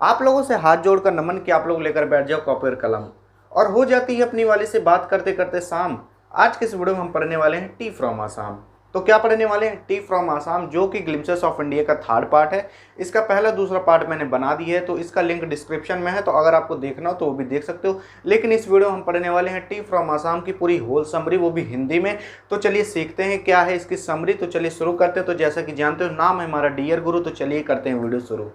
आप लोगों से हाथ जोड़कर नमन कि आप लोग लेकर बैठ जाओ कॉपी और कलम, और हो जाती है अपनी वाली से बात करते करते शाम। आज के इस वीडियो में हम पढ़ने वाले हैं टी फ्रॉम आसाम। तो क्या पढ़ने वाले हैं? टी फ्रॉम आसाम, जो कि ग्लिम्पसेस ऑफ इंडिया का थर्ड पार्ट है। इसका पहला दूसरा पार्ट मैंने बना दिया है, तो इसका लिंक डिस्क्रिप्शन में है, तो अगर आपको देखना हो तो वो भी देख सकते हो। लेकिन इस वीडियो में हम पढ़ने वाले हैं टी फ्रॉम आसाम की पूरी होल समरी, वो भी हिंदी में। तो चलिए सीखते हैं क्या है इसकी समरी। तो चलिए शुरू करते हैं। तो जैसा कि जानते हो, नाम है हमारा डियर गुरु। तो चलिए करते हैं वीडियो शुरू।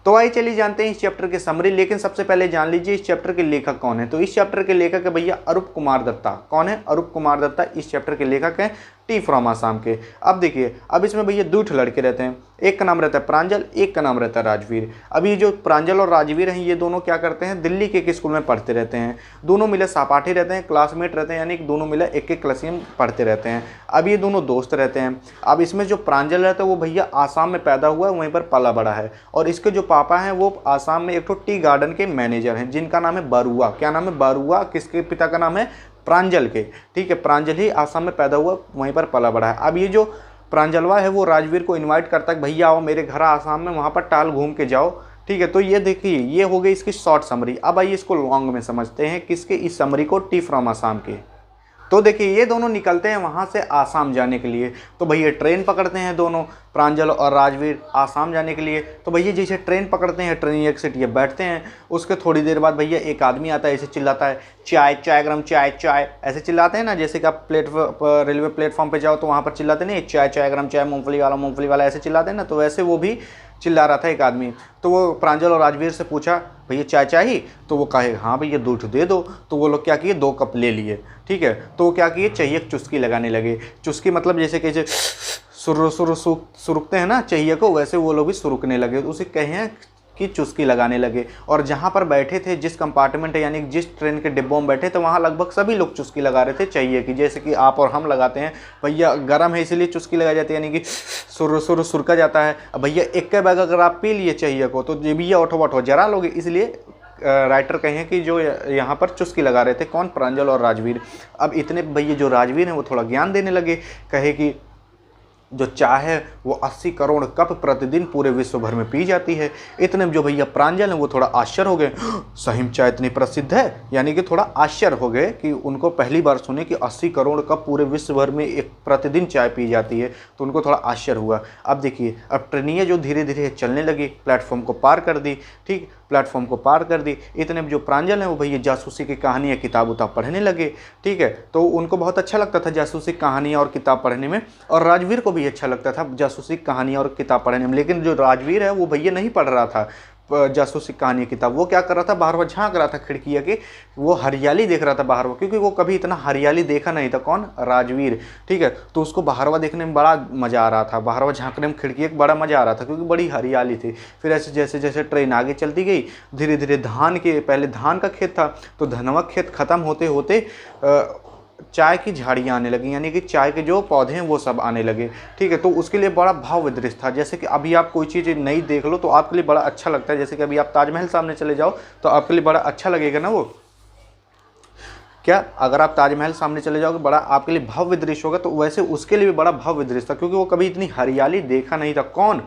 तो आइए चलिए जानते हैं इस चैप्टर की समरी। लेकिन सबसे पहले जान लीजिए इस चैप्टर के लेखक कौन है। तो इस चैप्टर के लेखक है भैया अरूप कुमार दत्ता। कौन है? अरूप कुमार दत्ता इस चैप्टर के लेखक हैं, टी फ्रॉम आसाम के। अब देखिए, अब इसमें भैया दो लड़के रहते हैं, एक का नाम रहता है प्रांजल, एक का नाम रहता है राजवीर। अब ये जो प्रांजल और राजवीर हैं, ये दोनों क्या करते हैं, दिल्ली के एक स्कूल में पढ़ते रहते हैं। दोनों मिले सहपाठी रहते हैं, क्लासमेट रहते हैं, यानी कि दोनों मिले एक एक क्लास में पढ़ते रहते हैं। अब ये दोनों दोस्त रहते हैं। अब इसमें जो प्रांजल रहता है वो भैया आसाम में पैदा हुआ है, वहीं पर पला बड़ा है। और इसके जो पापा हैं वो आसाम में एक तो टी गार्डन के मैनेजर हैं, जिनका नाम है बरुआ। क्या नाम है? बरुआ। किसके पिता का नाम है? प्रांजल के। ठीक है, प्रांजल ही आसाम में पैदा हुआ, वहीं पर पला बड़ा है। अब ये जो प्रांजलवा है वो राजवीर को इनवाइट करता है, भैया आओ मेरे घर आसाम में, वहाँ पर टाल घूम के जाओ। ठीक है, तो ये देखिए, ये हो गई इसकी शॉर्ट समरी। अब आइए इसको लॉन्ग में समझते हैं, किसके? इस समरी को, टी फ्रॉम आसाम के। तो देखिए, ये दोनों निकलते हैं वहाँ से आसाम जाने के लिए। तो भैया ट्रेन पकड़ते हैं दोनों, प्रांजल और राजवीर, आसाम जाने के लिए। तो भैया जैसे ट्रेन पकड़ते हैं, ट्रेन एक सीट ये बैठते हैं। उसके थोड़ी देर बाद भैया एक आदमी आता है, ऐसे चिल्लाता है, चाय चाय गरम चाय चाय, ऐसे चिल्लाते हैं ना। जैसे कि आप रेलवे प्लेटफॉर्म पे जाओ तो वहाँ पर चिल्लाते नहीं, चाय चाय गरम चाय, मूंगफली वाला ऐसे चिल्लाते हैं ना। तो वैसे वो भी चिल्ला रहा था एक आदमी। तो वो प्रांजल और राजवीर से पूछा, भैया चाय चाहिए? तो वो कहे हाँ भैया 2 दे दो। तो वो लोग क्या किए, 2 कप ले लिए। ठीक है, तो वो क्या किए, चाहिए चुस्की लगाने लगे। चुस्की मतलब जैसे कि सुरुकते हैं ना चाहिए को, वैसे वो लोग भी सुरुकने लगे। तो उसे कहे कि चुस्की लगाने लगे। और जहाँ पर बैठे थे, जिस कंपार्टमेंट है यानी जिस ट्रेन के डिब्बों में बैठे थे, वहाँ लगभग सभी लोग चुस्की लगा रहे थे चाहिए की, जैसे कि आप और हम लगाते हैं। भैया गर्म है इसलिए चुस्की लगाई जाती है, यानी कि सुरका जाता है। अब भैया एक के बैग अगर आप पी लिए चाहिए को, तो भैया उठो जरा लोगे, इसलिए राइटर कहें कि जो यहाँ पर चुस्की लगा रहे थे, कौन? प्रांजल और राजवीर। अब इतने भैया जो राजवीर हैं वो थोड़ा ज्ञान देने लगे, कहे कि जो चाय है वो 80 करोड़ कप प्रतिदिन पूरे विश्व भर में पी जाती है। इतने जो भैया प्रांजल हैं वो थोड़ा आश्चर्य हो गए, सही में चाय इतनी प्रसिद्ध है? यानी कि थोड़ा आश्चर्य हो गए कि उनको पहली बार सुने कि 80 करोड़ कप पूरे विश्व भर में एक प्रतिदिन चाय पी जाती है। तो उनको थोड़ा आश्चर्य हुआ। अब देखिए, अब ट्रेनियाँ जो धीरे धीरे चलने लगी, प्लेटफॉर्म को पार कर दी। ठीक, प्लेटफॉर्म को पार कर दी। इतने जो प्रांजल हैं वो भैया जासूसी की कहानियाँ किताब उताब पढ़ने लगे। ठीक है, तो उनको बहुत अच्छा लगता था जासूसी कहानियाँ और किताब पढ़ने में, और राजवीर को भी अच्छा लगता था जासूसी कहानियाँ और किताब पढ़ने में। लेकिन जो राजवीर है वो भैया नहीं पढ़ रहा था जासूसी कहानी किताब। वो क्या कर रहा था, बाहर वो झांक रहा था खिड़की के, वो हरियाली देख रहा था बाहर वो, क्योंकि वो कभी इतना हरियाली देखा नहीं था। कौन? राजवीर। ठीक है, तो उसको बाहरवा देखने में बड़ा मज़ा आ रहा था, बाहरवा झांकने में खिड़की एक बड़ा मज़ा आ रहा था, क्योंकि बड़ी हरियाली थी। फिर ऐसे जैसे जैसे ट्रेन आगे चलती गई, धीरे धीरे पहले धान का खेत था, तो धनवा खेत ख़त्म होते होते चाय की झाड़ियाँ आने लगी, यानी कि चाय के जो पौधे हैं वो सब आने लगे। ठीक है, तो उसके लिए बड़ा भाव दृश्य था। जैसे कि अभी आप कोई चीज़ नई देख लो तो आपके लिए बड़ा अच्छा लगता है। जैसे कि अभी आप ताजमहल सामने चले जाओ तो आपके लिए बड़ा अच्छा लगेगा ना वो। क्या? अगर आप ताजमहल सामने चले जाओगे, बड़ा आपके लिए भव्य दृश्य होगा। तो वैसे उसके लिए भी बड़ा भव्य दृश्य था, क्योंकि वो कभी इतनी हरियाली देखा नहीं था। कौन?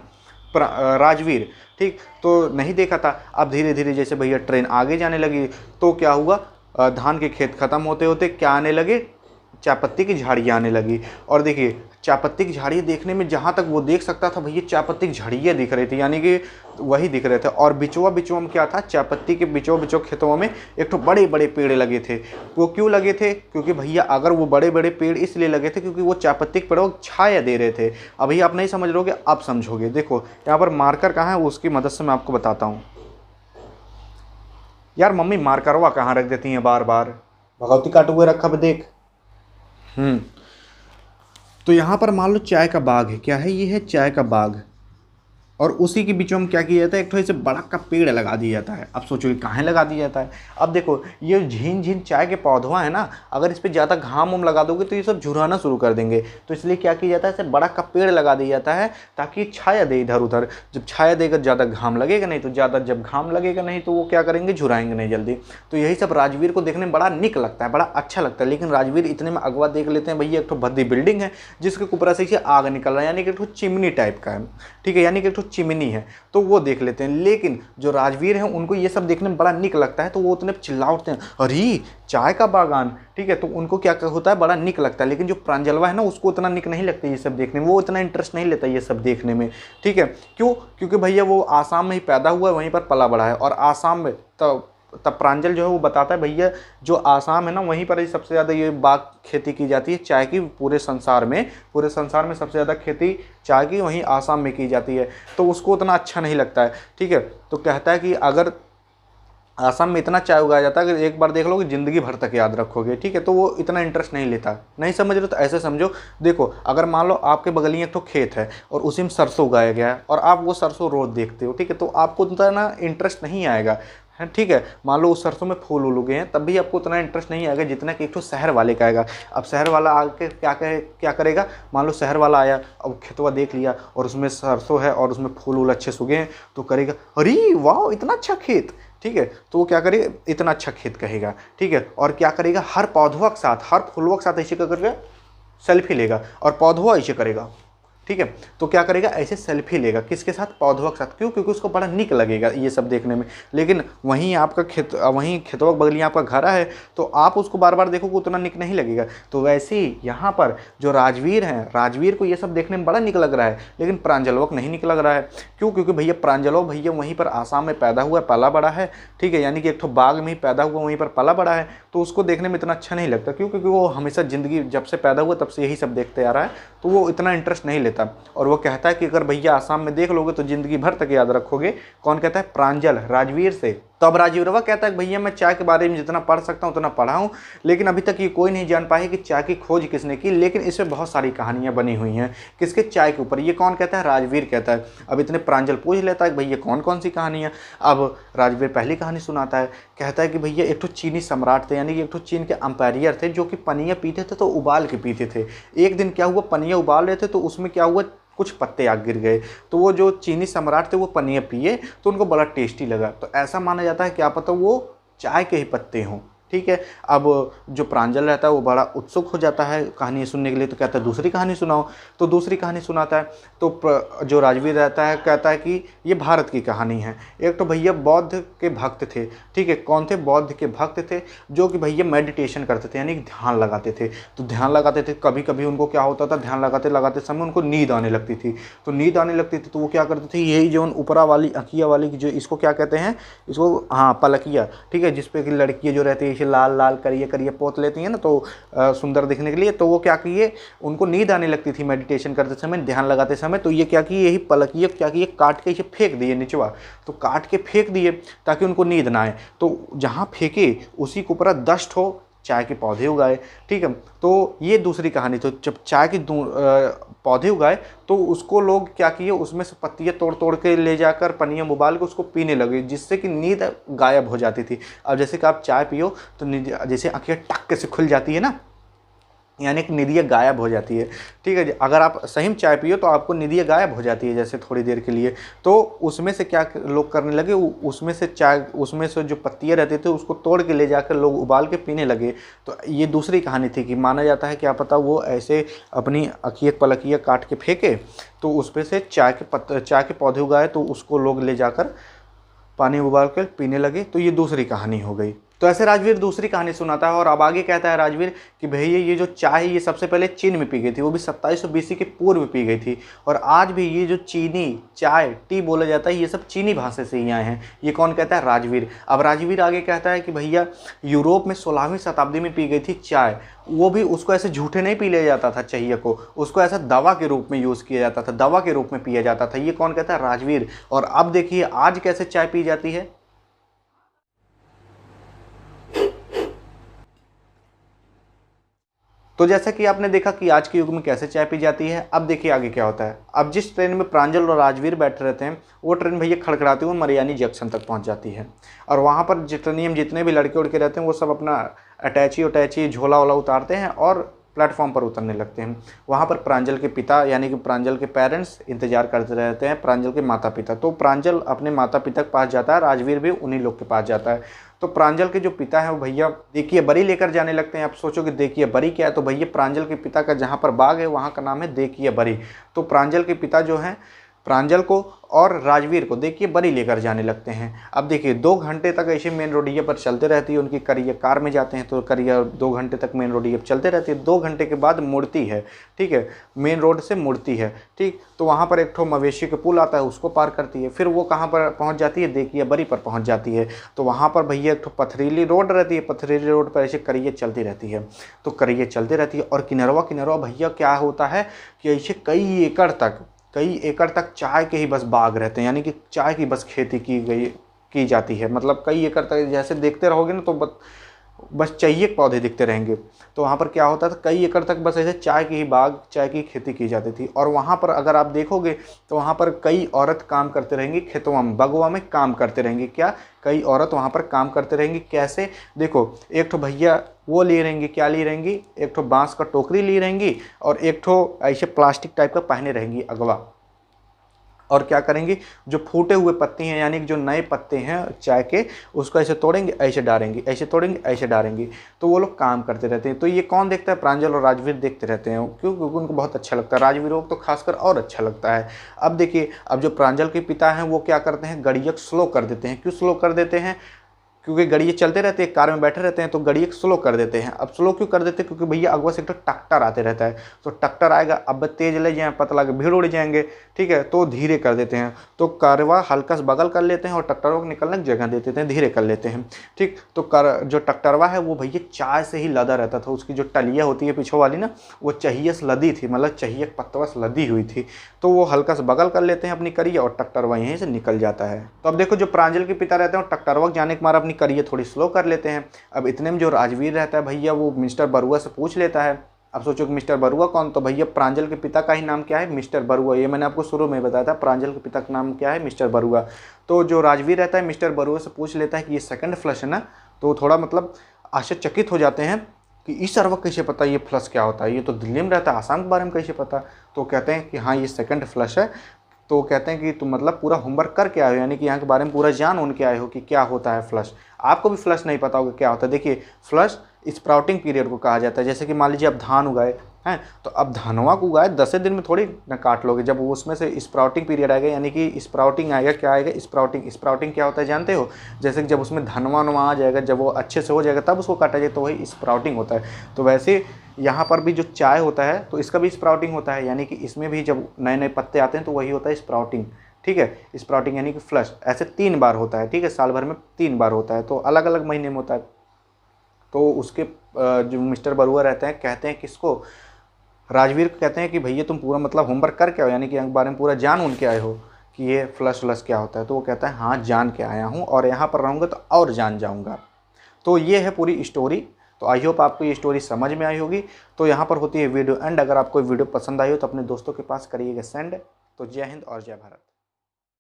राजवीर। ठीक, तो नहीं देखा था। अब धीरे धीरे जैसे भैया ट्रेन आगे जाने लगी, तो क्या हुआ, धान के खेत खत्म होते होते क्या आने लगे, चायपत्ती की झाड़ियाँ आने लगी। और देखिए, चायपत्ती की झाड़ियाँ देखने में जहाँ तक वो देख सकता था भैया चायपत्ती की झाड़ियाँ दिख रही थी, यानी कि वही दिख रहे थे। और बिचवा में क्या था, चायपत्ती के बिचवा खेतों में एक तो बड़े बड़े पेड़ लगे थे। वो क्यों लगे थे? क्योंकि भैया अगर वो बड़े बड़े पेड़ इसलिए लगे थे क्योंकि वो चायपत्ती के पेड़ों को छाया दे रहे थे। अभी आप नहीं समझ रहोगे, आप समझोगे। देखो यहाँ पर मार्कर कहाँ है, उसकी मदद से मैं आपको बताता हूँ। यार मम्मी मार्करवा कहाँ रख देती हैं बार बार, भगवती काट हुए रखा भी देख। तो यहाँ पर मान लो चाय का बाग है। क्या है? ये है चाय का बाग। और उसी के बीचों में क्या किया जाता है, एक थोड़ा से बड़ा का पेड़ लगा दिया जाता है। अब सोचो कि कहाँ लगा दिया जाता है। अब देखो, ये झीन चाय के पौधवा है ना, अगर इस पर ज़्यादा घाम उम लगा दोगे तो ये सब झुराना शुरू कर देंगे। तो इसलिए क्या किया जाता है, ऐसे बड़ा का पेड़ लगा दिया जाता है ताकि छाया दे इधर उधर। जब छाया देगा ज़्यादा घाम लगेगा नहीं, तो जब घाम लगेगा नहीं तो वो क्या करेंगे, झुराएंगे नहीं जल्दी। तो यही सब राजवीर को देखने में बड़ा निक लगता है, बड़ा अच्छा लगता है। लेकिन राजवीर इतने में अगवा देख लेते हैं, भैया एक तो भद्दी बिल्डिंग है जिसके ऊपर से आग निकल रहा है, यानी कि एक चिमनी टाइप का है। ठीक है, यानी कि एक चिमनी है तो वो देख लेते हैं। लेकिन जो राजवीर हैं उनको ये सब देखने में बड़ा निक लगता है, तो वो उतने चिल्ला उठते हैं, अरे चाय का बागान, ठीक है। तो उनको क्या होता है, बड़ा निक लगता है। लेकिन जो प्रांजलवा है ना, उसको उतना निक नहीं लगता ये सब देखने में, वो इतना इंटरेस्ट नहीं लेता ये सब देखने में, ठीक है। क्यों? क्योंकि भैया वो आसाम में ही पैदा हुआ है, वहीं पर पला बड़ा है। और आसाम में तब प्रांजल जो है वो बताता है, भैया जो आसाम है ना, वहीं पर ही सबसे ज़्यादा ये बाग खेती की जाती है चाय की। पूरे संसार में सबसे ज़्यादा खेती चाय की वहीं आसाम में की जाती है। तो उसको उतना अच्छा नहीं लगता है, ठीक है। तो कहता है कि अगर आसाम में इतना चाय उगाया जाता है, अगर एक बार देख लोगे ज़िंदगी भर तक याद रखोगे, ठीक है। तो वो इतना इंटरेस्ट नहीं लेता। नहीं समझ रहे तो ऐसे समझो, देखो अगर मान लो आपके बगल में एक तो खेत है और उसी में सरसों उगाया गया है और आप वो सरसों रोज देखते हो, ठीक है, तो आपको उतना इंटरेस्ट नहीं आएगा, है, ठीक है। मान लो उस सरसों में फूल उगे हैं, तब भी आपको उतना इंटरेस्ट नहीं आएगा जितना कि एक तो शहर वाले का आएगा। अब शहर वाला आके क्या करेगा, मान लो शहर वाला आया, अब खेतवा देख लिया और उसमें सरसों है और उसमें फूल वूल अच्छे से उगे हैं, तो करेगा अरे वाह इतना अच्छा खेत, ठीक है। तो वो क्या करेगा, इतना अच्छा खेत कहेगा, ठीक है। और क्या करेगा, हर पौधवा के साथ, हर फूलवा के साथ ऐसे करके सेल्फी लेगा और पौधवा ऐसे करेगा, ठीक है। तो क्या करेगा, ऐसे सेल्फी लेगा, किसके साथ, पौधवा के साथ। क्यों? क्योंकि उसको बड़ा निक लगेगा ये सब देखने में। लेकिन वहीं आपका वहीं खेतवा के बगल आपका घर है, तो आप उसको बार बार देखोगे उतना निक नहीं लगेगा। तो वैसे ही यहाँ पर जो राजवीर हैं, राजवीर को ये सब देखने में बड़ा निक लग रहा है, लेकिन प्रांजलवा को नहीं निक लग रहा है। क्यों? क्योंकि भैया प्रांजलवा भैया वहीं पर आसाम में पैदा हुआ, पला बड़ा है, ठीक है। यानी कि एक तो बाग में ही पैदा हुआ, वहीं पर पला बड़ा है, तो उसको देखने में इतना अच्छा नहीं लगता। क्यों? क्योंकि वो हमेशा ज़िंदगी जब से पैदा हुआ तब से यही सब देखते आ रहा है, तो वो इतना इंटरेस्ट नहीं लेता। और वो कहता है कि अगर भैया आसाम में देख लोगे तो ज़िंदगी भर तक याद रखोगे। कौन कहता है? प्रांजल, राजवीर से। तो अब राजवीरवा कहता है कि भैया मैं चाय के बारे में जितना पढ़ सकता हूँ उतना पढ़ा हूँ, लेकिन अभी तक ये कोई नहीं जान पाया कि चाय की खोज किसने की। लेकिन इसमें बहुत सारी कहानियाँ बनी हुई हैं, किसके? चाय के ऊपर। ये कौन कहता है? राजवीर कहता है। अब इतने प्रांजल पूछ लेता है कि भैया कौन कौन सी कहानियाँ। अब राजवीर पहली कहानी सुनाता है, कहता है कि भैया एक तो चीनी सम्राट थे, यानी कि एक तो चीन के अंपायर थे जो कि पनिया पीते थे तो उबाल के पीते थे। एक दिन क्या हुआ, पनिया उबाल रहे थे तो उसमें क्या हुआ, कुछ पत्ते आग गिर गए, तो वो जो चीनी सम्राट थे वो पनिया पिए तो उनको बड़ा टेस्टी लगा। तो ऐसा माना जाता है, क्या पता वो चाय के ही पत्ते हों, ठीक है। अब जो प्रांजल रहता है वो बड़ा उत्सुक हो जाता है कहानी सुनने के लिए, तो कहता है दूसरी कहानी सुनाओ। तो दूसरी कहानी सुनाता है, तो जो राजवीर रहता है कहता है कि ये भारत की कहानी है। एक तो भैया बौद्ध के भक्त थे, ठीक है। कौन थे? बौद्ध के भक्त थे जो कि भैया मेडिटेशन करते थे, यानी ध्यान लगाते थे। तो ध्यान लगाते थे, कभी कभी उनको क्या होता था, ध्यान लगाते लगाते समय उनको नींद आने लगती थी। तो नींद आने लगती थी तो वो क्या करते थे, यही जो ऊपरा वाली अकिया वाली जो इसको क्या कहते हैं, इसको हाँ पलकिया, ठीक है, जिसपे कि लड़कियाँ जो रहती है लाल लाल करिए करिए पोत लेती हैं ना, तो सुंदर दिखने के लिए। तो वो क्या किए, उनको नींद आने लगती थी मेडिटेशन करते समय, ध्यान लगाते समय। तो ये क्या किए, यही पलकिए क्या किए, काट के इसे फेंक दिए निचवा। तो काट के फेंक दिए ताकि उनको नींद ना आए। तो जहाँ फेंके उसी के ऊपर 10 ठो चाय के पौधे उगाए, ठीक है। तो ये दूसरी कहानी। तो जब चाय के पौधे उगाए तो उसको लोग क्या किए, उसमें से पत्तियाँ तोड़ तोड़ के ले जाकर पनिया में उबाल के उसको पीने लगे, जिससे कि नींद गायब हो जाती थी। अब जैसे कि आप चाय पियो तो नींद, जैसे आँखें टक से खुल जाती है ना, यानी कि निदिया गायब हो जाती है, ठीक है। अगर आप सही में चाय पियो तो आपको निदिया गायब हो जाती है जैसे थोड़ी देर के लिए। तो उसमें से क्या लोग करने लगे, उसमें से चाय, उसमें से जो पत्तियाँ रहते थे उसको तोड़ के ले जाकर लोग उबाल के पीने लगे। तो ये दूसरी कहानी थी कि माना जाता है क्या पता वो ऐसे अपनी अकियत पलकियाँ काट के फेंके तो उस पर से चाय के पौधे उगाए, तो उसको लोग ले जाकर पानी उबाल कर पीने लगे। तो ये दूसरी कहानी हो गई। तो ऐसे राजवीर दूसरी कहानी सुनाता है और अब आगे कहता है राजवीर कि भैया ये जो चाय है ये सबसे पहले चीन में पी गई थी, वो भी 2700 BC के पूर्व पी गई थी। और आज भी ये जो चीनी चाय टी बोला जाता है ये सब चीनी भाषा से ही आए हैं। ये कौन कहता है? राजवीर। अब राजवीर आगे कहता है कि भैया यूरोप में 16वीं शताब्दी में पी गई थी चाय, वो भी उसको ऐसे झूठे नहीं पी लिया जाता था चाहिए को, उसको ऐसा दवा के रूप में यूज़ किया जाता था, दवा के रूप में पिया जाता था। ये कौन कहता है? राजवीर। और अब देखिए आज कैसे चाय पी जाती है। तो जैसा कि आपने देखा कि आज के युग में कैसे चाय पी जाती है, अब देखिए आगे क्या होता है। अब जिस ट्रेन में प्रांजल और राजवीर बैठे रहते हैं वो ट्रेन भैया खड़खड़ाते हुए मरियानी जंक्शन तक पहुंच जाती है। और वहां पर जितने भी लड़के उड़के रहते हैं वो सब अपना अटैची झोला वोला उतारते हैं और प्लेटफॉर्म पर उतरने लगते हैं। वहाँ पर प्रांजल के पिता यानी कि प्रांजल के पेरेंट्स इंतजार करते रहते हैं, प्रांजल के माता पिता। तो प्रांजल अपने माता पिता के पास जाता है, राजवीर भी उन्हीं लोग के पास जाता है। तो प्रांजल के जो पिता है वो भैया देखिए बरी लेकर जाने लगते हैं। आप सोचो कि देखिए बरी क्या है, तो भैया प्रांजल के पिता का जहाँ पर बाग है वहाँ का नाम है देखिए बरी। तो प्रांजल के पिता जो हैं प्रांजल को और राजवीर को देखिए बरी लेकर जाने लगते हैं। अब देखिए 2 घंटे तक ऐसे मेन रोडिया पर चलते रहती है, उनकी करियर कार में जाते हैं तो करियर 2 घंटे तक मेन रोडिया पर चलते रहती है। 2 घंटे के बाद मुड़ती है, ठीक है, मेन रोड से मुड़ती है, ठीक। तो वहाँ पर एक ठो मवेशी का पुल आता है, उसको पार करती है। फिर वो कहाँ पर पहुँच जाती है, देखिए बरी पर पहुँच जाती है। तो वहाँ पर भैया एक ठो पथरीली रोड रहती है, पथरीली रोड पर ऐसे करियर चलती रहती है। तो करियर चलती रहती है और किनरवा भैया क्या होता है कि ऐसे कई एकड़ तक चाय के ही बस बाग रहते हैं, यानी कि चाय की बस खेती की जाती है। मतलब कई एकड़ तक जैसे देखते रहोगे ना तो बस चाहिए पौधे दिखते रहेंगे। तो वहाँ पर क्या होता था, कई एकड़ तक बस ऐसे चाय की ही बाग, चाय की खेती की जाती थी। और वहाँ पर अगर आप देखोगे तो वहाँ पर कई औरत काम करते रहेंगी, खेतों में बगवा में काम करते रहेंगे। क्या, कई औरत वहाँ पर काम करते रहेंगी। कैसे, देखो एक ठो भैया वो ली रहेंगी, क्या ली रहेंगी, एक ठो बांस का टोकरी ली रहेंगी और एक ठो ऐसे प्लास्टिक टाइप का पहने रहेंगी अगवा। और क्या करेंगी, जो फूटे हुए पत्ते हैं यानी कि जो नए पत्ते हैं चाय के, उसको ऐसे तोड़ेंगे, ऐसे डालेंगे, ऐसे तोड़ेंगे, ऐसे डालेंगे। तो वो लोग काम करते रहते हैं। तो ये कौन देखता है, प्रांजल और राजवीर देखते रहते हैं, क्योंकि उनको बहुत अच्छा लगता है। राजवीरों को तो खासकर और अच्छा लगता है। अब देखिए, अब जो प्रांजल के पिता हैं वो क्या करते हैं, गड़ियक स्लो कर देते हैं। क्यों स्लो कर देते हैं, क्योंकि गड़िए चलते रहते हैं, कार में बैठे रहते हैं तो गड़िए स्लो कर देते हैं। अब स्लो क्यों कर देते हैं, क्योंकि भैया अगवा से एक ट्रैक्टर आते रहता है, तो ट्रैक्टर आएगा, अब तेज ले जाए पता लगे भीड़ उड़ जाएंगे, ठीक है, तो धीरे कर देते हैं। तो कारवा हल्का से बगल कर लेते हैं और ट्रैक्टरों को निकलने की जगह दे देते हैं, धीरे कर लेते हैं, ठीक। तो जो ट्रैक्टरवा है वो भैया चाय से ही लदा रहता था। उसकी जो टलिया होती है पीछे वाली ना, वो चाहिए से लदी थी, मतलब चाहिए पत्तवा से लदी हुई थी। तो वो हल्का से बगल कर लेते हैं अपनी करिए और ट्रैक्टरवा यहीं से निकल जाता है। तो अब देखो, जो प्रांजल के पिता रहते हैं ट्रैक्टरवा जाने के मारे अपनी करिए थोड़ी स्लो कर लेते हैं। अब इतने में जो राजवीर रहता है भैया, वो मिस्टर बरुआ से पूछ लेता है। अब सोचो कि मिस्टर बरुआ कौन, तो भैया प्रांजल के पिता का ही नाम क्या है, मिस्टर बरुआ। ये मैंने आपको शुरू में बताया था, प्रांजल के पिता का नाम क्या है, मिस्टर बरुआ। तो जो राजवीर रहता है मिस्टर बरुआ से पूछ लेता है कि ये सेकंड फ्लश है ना। तो थोड़ा मतलब आश्चर्यचकित हो जाते हैं कि इस सर्व कैसे पता ये फ्लश क्या होता है, ये तो दिल्ली में रहता है, आसाम के बारे में कैसे पता। तो कहते हैं कि हाँ ये सेकंड फ्लश है। तो कहते हैं कि तुम मतलब पूरा होमवर्क करके आए हो, यानी कि यहाँ के बारे में पूरा जान उनके आए हो कि क्या होता है फ्लश। आपको भी फ्लश नहीं पता होगा क्या होता है। देखिए, फ्लश स्प्राउटिंग पीरियड को कहा जाता है। जैसे कि मान लीजिए आप धान उगाए हैं, तो अब धनवा को उगाए 10 दिन में थोड़ी ना काट लोगे। जब वो उसमें से स्प्राउटिंग पीरियड आएगा, यानी कि स्प्राउटिंग आएगा, क्या आएगा, स्प्राउटिंग क्या होता है जानते हो। जैसे कि जब उसमें धनवा आ जाएगा, जब वो अच्छे से हो जाएगा तब उसको काटा जाए, तो वही स्प्राउटिंग होता है। तो वैसे यहाँ पर भी जो चाय होता है तो इसका भी स्प्राउटिंग होता है, यानी कि इसमें भी जब नए नए पत्ते आते हैं तो वही होता है स्प्राउटिंग, ठीक है। स्प्राउटिंग यानी कि फ्लश ऐसे 3 बार होता है, ठीक है, साल भर में 3 बार होता है, तो अलग अलग महीने में होता है। तो उसके जो मिस्टर बरुआ रहते हैं कहते हैं किसको, राजवीर को कहते हैं कि भैया तुम पूरा मतलब होमवर्क करके आओ, यानी कि इनके बारे में पूरा जान उनके आए हो कि ये फ्लश क्या होता है। तो वो कहता है हाँ जान के आया हूँ और यहाँ पर रहूँगा तो और जान जाऊँगा। तो ये है पूरी स्टोरी। तो आई होप आपको ये स्टोरी समझ में आई होगी। तो यहाँ पर होती है वीडियो एंड। अगर आपको वीडियो पसंद आई हो तो अपने दोस्तों के पास करिएगा सेंड। तो जय हिंद और जय भारत।